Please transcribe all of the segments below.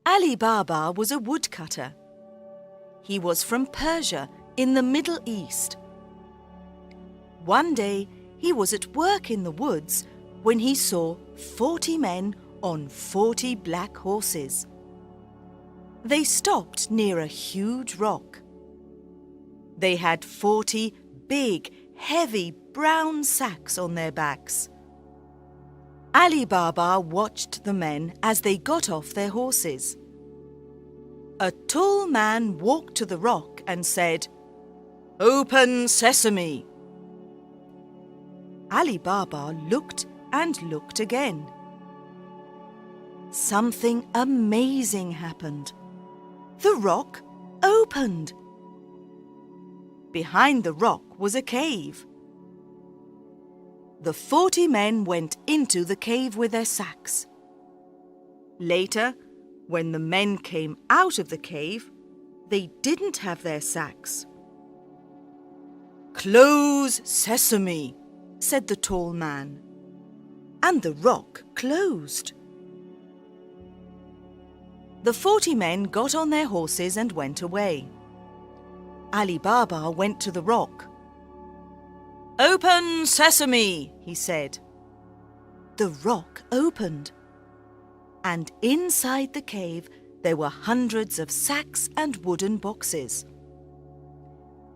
Ali Baba was a woodcutter. He was from Persia in the Middle East. One day he was at work in the woods when he saw 40 men on 40 black horses. They stopped near a huge rock. They had 40 big, heavy brown sacks on their backs. Ali Baba watched the men as they got off their horses. A tall man walked to the rock and said, "Open sesame!" Ali Baba looked and looked again. Something amazing happened. The rock opened. Behind the rock was a cave. The 40 men went into the cave with their sacks. Later, when the men came out of the cave, they didn't have their sacks. "Close sesame," said the tall man, and the rock closed. The 40 men got on their horses and went away. Ali Baba went to the rock. "Open sesame," he said. The rock opened, and inside the cave there were hundreds of sacks and wooden boxes.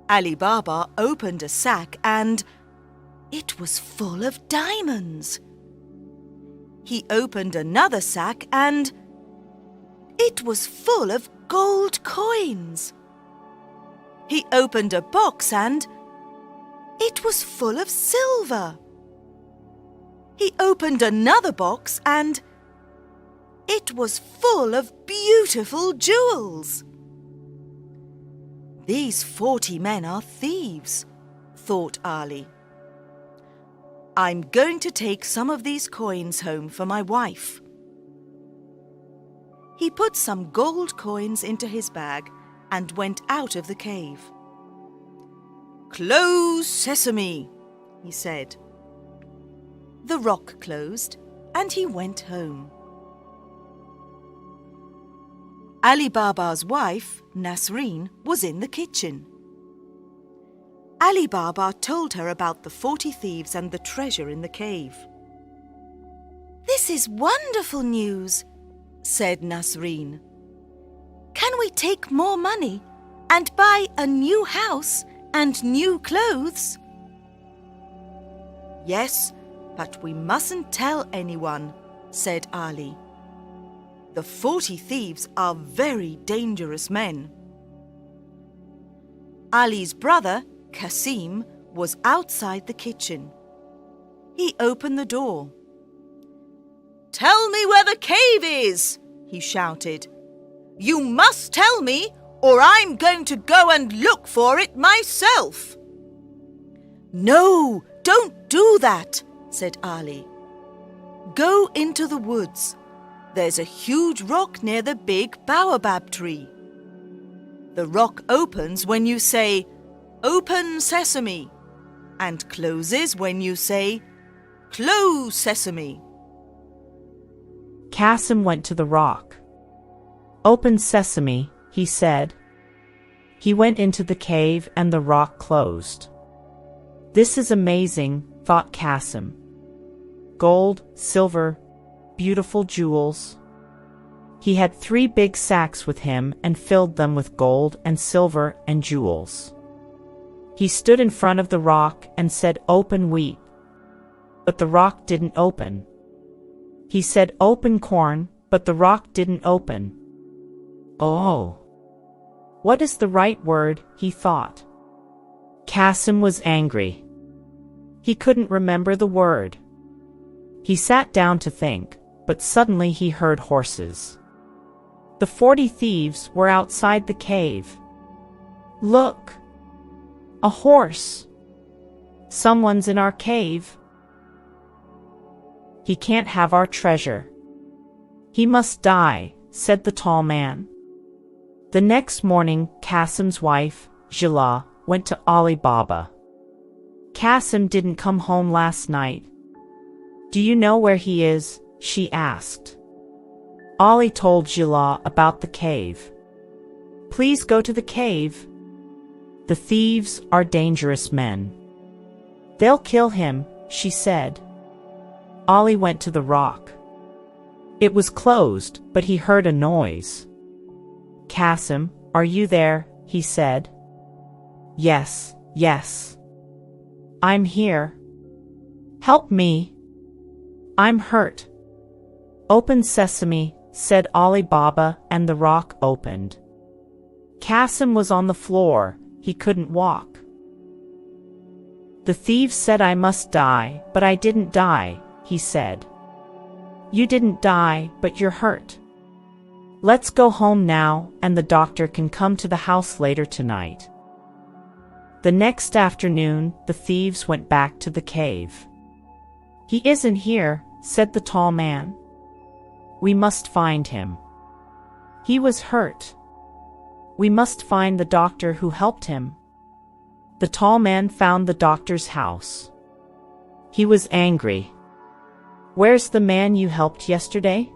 Ali Baba opened a sack and it was full of diamonds. He opened another sack and it was full of gold coins. He opened a box and it was full of silver. He opened another box and it was full of beautiful jewels. "These 40 men are thieves," thought Ali. "I'm going to take some of these coins home for my wife." He put some gold coins into his bag and went out of the cave. "Close sesame," he said. The rock closed and he went home. Ali Baba's wife, Nasreen, was in the kitchen. Ali Baba told her about the 40 thieves and the treasure in the cave. "This is wonderful news," said Nasreen. "Can we take more money and buy a new house and new clothes?" "Yes, but we mustn't tell anyone," said Ali. "The 40 thieves are very dangerous men." Ali's brother, Qasim, was outside the kitchen. He opened the door. "Tell me where the cave is," he shouted. "You must tell me, or I'm going to go and look for it myself." "No, don't do that," said Ali. "Go into the woods. There's a huge rock near the big baobab tree. The rock opens when you say, 'Open sesame,' and closes when you say, 'Close sesame.'" Qasim went to the rock. "Open sesame," he said. He went into the cave and the rock closed. "This is amazing," thought Qasim. "Gold, silver, beautiful jewels." He had 3 big sacks with him and filled them with gold and silver and jewels. He stood in front of the rock and said, "Open wheat." But the rock didn't open. He said, "Open corn," but the rock didn't open. "Oh, what is the right word?" he thought. Qasim was angry. He couldn't remember the word. He sat down to think, but suddenly he heard horses. The 40 thieves were outside the cave. "Look! A horse! Someone's in our cave. He can't have our treasure. He must die," said the tall man. The next morning, Qasim's wife, Jila, went to Ali Baba. "Qasim didn't come home last night. Do you know where he is?" she asked. Ollie told Gila about the cave. Please go to the cave. The thieves are dangerous men. They'll kill him, she said. Ollie went to the rock. It was closed, but he heard a noise. Kasim, are you there? He said. Yes, yes. I'm here. Help me. I'm hurt. Open sesame, said Ali Baba, and the rock opened. Kasim was on the floor. He couldn't walk. The thieves said I must die, but I didn't die, he said. You didn't die, but you're hurt. Let's go home now, and the doctor can come to the house later tonight. The next afternoon, the thieves went back to the cave. He isn't here, said the tall man. We must find him. He was hurt. We must find the doctor who helped him. The tall man found the doctor's house. He was angry. Where's the man you helped yesterday?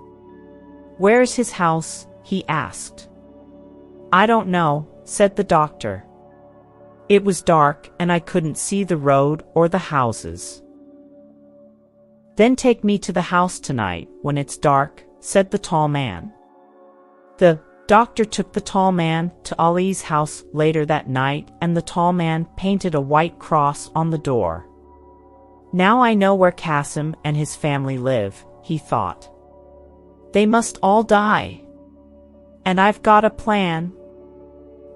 Where's his house? He asked. I don't know, said the doctor. It was dark and I couldn't see the road or the houses. Then take me to the house tonight when it's dark, said the tall man. The doctor took the tall man to Ali's house later that night, and the tall man painted a white cross on the door. Now I know where Kasim and his family live, he thought. They must all die. And I've got a plan.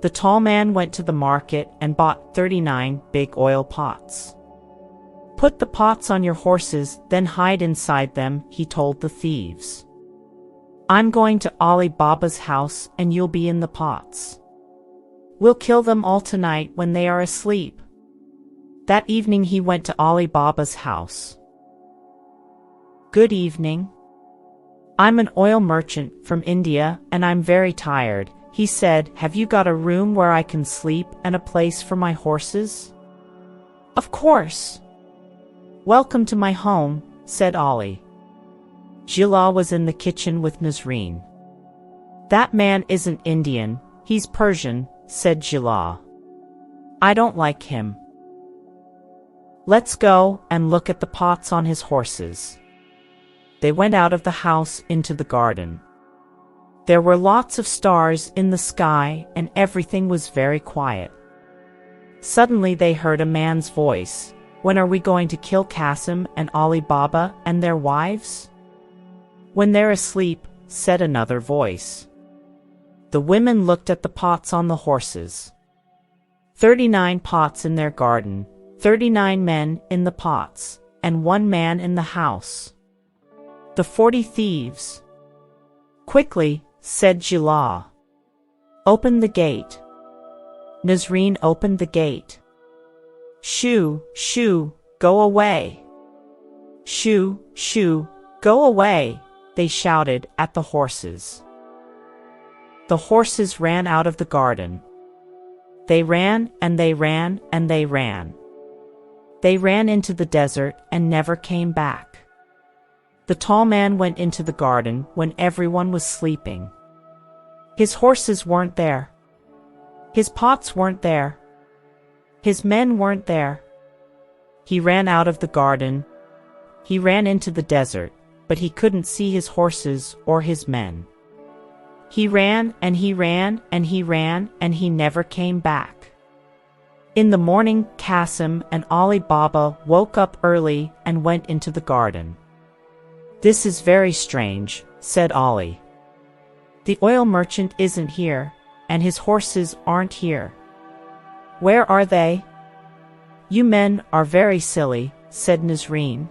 The tall man went to the market and bought 39 big oil pots. Put the pots on your horses, then hide inside them, he told the thieves. I'm going to Ali Baba's house and you'll be in the pots. We'll kill them all tonight when they are asleep. That evening he went to Ali Baba's house. Good evening. I'm an oil merchant from India and I'm very tired, he said. Have you got a room where I can sleep and a place for my horses? Of course. Welcome to my home, said Ali. Gila was in the kitchen with Nazreen. That man isn't Indian, he's Persian, said Gila. I don't like him. Let's go and look at the pots on his horses. They went out of the house into the garden. There were lots of stars in the sky and everything was very quiet. Suddenly they heard a man's voice. When are we going to kill Kasim and Ali Baba and their wives? When they're asleep, said another voice. The women looked at the pots on the horses. 39 pots in their garden, 39 men in the pots, and 1 man in the house. The 40 thieves. Quickly, said Gila. Open the gate. Nazreen opened the gate. Shoo, shoo, go away. Shoo, shoo, go away, they shouted at the horses. The horses ran out of the garden. They ran and they ran and they ran. They ran into the desert and never came back. The tall man went into the garden when everyone was sleeping. His horses weren't there. His pots weren't there. His men weren't there. He ran out of the garden. He ran into the desert, but he couldn't see his horses or his men. He ran and he ran and he ran and he never came back. In the morning, Kasim and Ali Baba woke up early and went into the garden. This is very strange, said Ali. The oil merchant isn't here, and his horses aren't here. Where are they? You men are very silly, said Nazreen.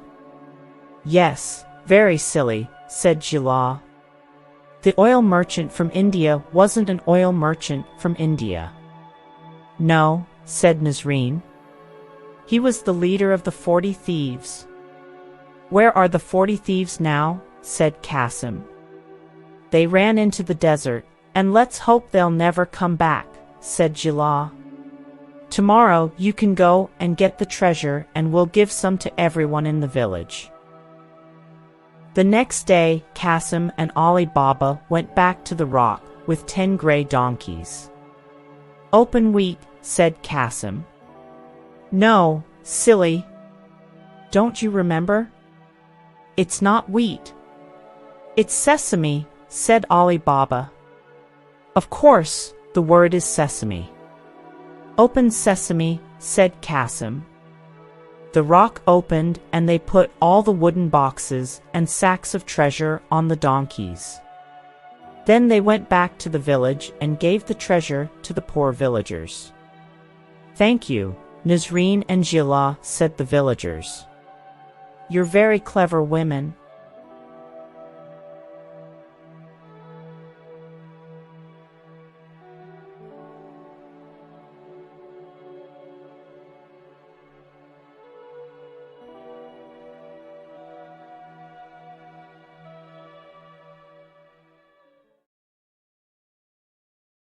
Yes, very silly, said Gila. The oil merchant from India wasn't an oil merchant from India. No, said Nazreen. He was the leader of the 40 thieves. Where are the 40 thieves now? Said Kasim. They ran into the desert, and let's hope they'll never come back, said Gila. Tomorrow you can go and get the treasure and we'll give some to everyone in the village. The next day, Qasim and Ali Baba went back to the rock with 10 gray donkeys. Open wheat, said Qasim. No, silly. Don't you remember? It's not wheat. It's sesame, said Ali Baba. Of course, the word is sesame. Open sesame, said Qasim. The rock opened and they put all the wooden boxes and sacks of treasure on the donkeys. Then they went back to the village and gave the treasure to the poor villagers. Thank you, Nazreen and Gila, said the villagers. You're very clever women.